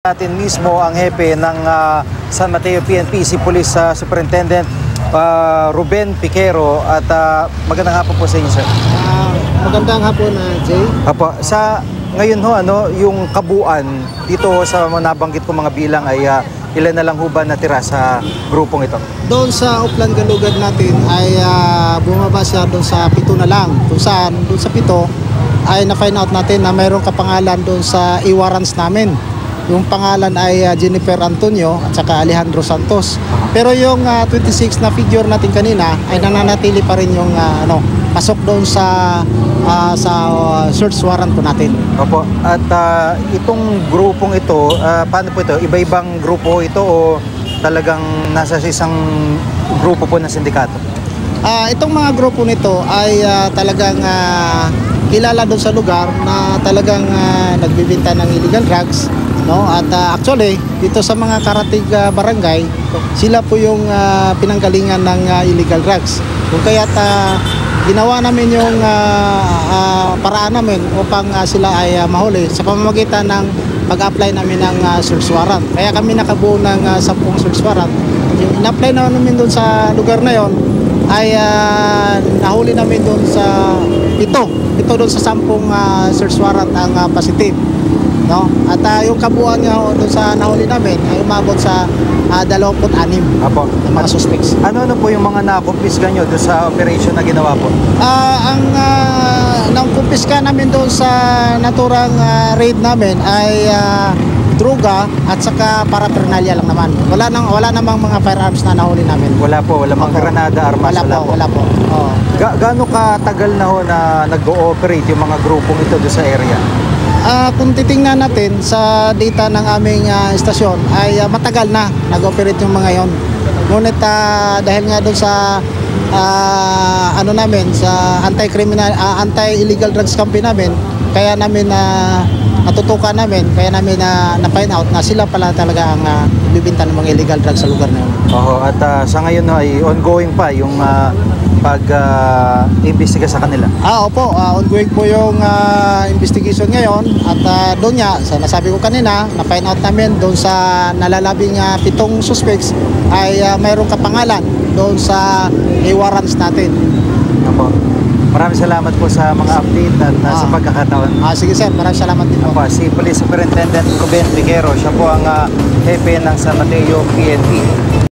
Natin mismo ang hepe ng San Mateo PNP, si Police Superintendent Ruben Piquero at magandang hapon po sa inyo, sir. Magandang hapon, Jay. Apo, sa ngayon ho, yung kabuuan dito sa nabanggit ko mga bilang ay ilan na lang ho ba natira sa grupong ito? Doon sa Upland Galugad natin ay bumaba siya doon sa 7 na lang. Kung saan, doon sa 7 ay na-find out natin na mayroong kapangalan doon sa e-warrants namin. Yung pangalan ay Jennifer Antonio at saka Alejandro Santos. Pero yung 26 na figure natin kanina ay nananatili pa rin yung pasok doon sa search warrant po natin. Opo. At itong grupong ito, paano po ito? Iba-ibang grupo ito o talagang nasa isang grupo po ng sindikato? Itong mga grupo nito ay talagang kilala doon sa lugar na talagang nagbibenta ng illegal drugs. No? At actually, dito sa mga karatig barangay, sila po yung pinanggalingan ng illegal drugs. Kung kaya't ginawa namin yung paraan namin upang sila ay mahuli sa pamamagitan ng pag-apply namin ng search warrant. Kaya kami nakabuo ng 10 search warrant. Yung in-apply namin doon sa lugar na yon ay nahuli namin doon sa ito doon sa 10 search warrant ang positive. No? At yung kabuuan niya doon sa nahuli namin ay umabot sa 26 Apo. ng mga suspects. Ano po yung mga nakumpiska nyo doon sa operation na ginawa po? Ang nangkumpiska namin doon sa naturang raid namin ay droga at saka paraphernalia lang naman. Wala namang mga firearms na nahuli namin. Wala po, wala mang granada, armas, Wala po. Oh. Gaano katagal na ho na nag-ooperate yung mga grupong ito doon sa area? Kung titingnan natin sa data ng aming istasyon ay matagal na nag-operate yung mga yon. Ngunit dahil nga doon sa sa anti-illegal drugs campaign namin, kaya namin natutukan namin, kaya namin na-find out na sila pala talaga ang bibinta ng mga illegal drugs sa lugar na yun. At sa ngayon ay ongoing pa yung pag-imbestiga sa kanila? Opo, ongoing po yung investigation ngayon at doon nga, nasabi ko kanina, na-find out namin doon sa nalalabing 7 suspects ay mayroong kapangalan doon sa e-warrants natin. Opo. Maraming salamat po sa mga update at sa pagkakataon. Sige sir, maraming salamat din po. Si Police Superintendent Ruben Piquero, siya po ang hepe ng San Mateo PNP.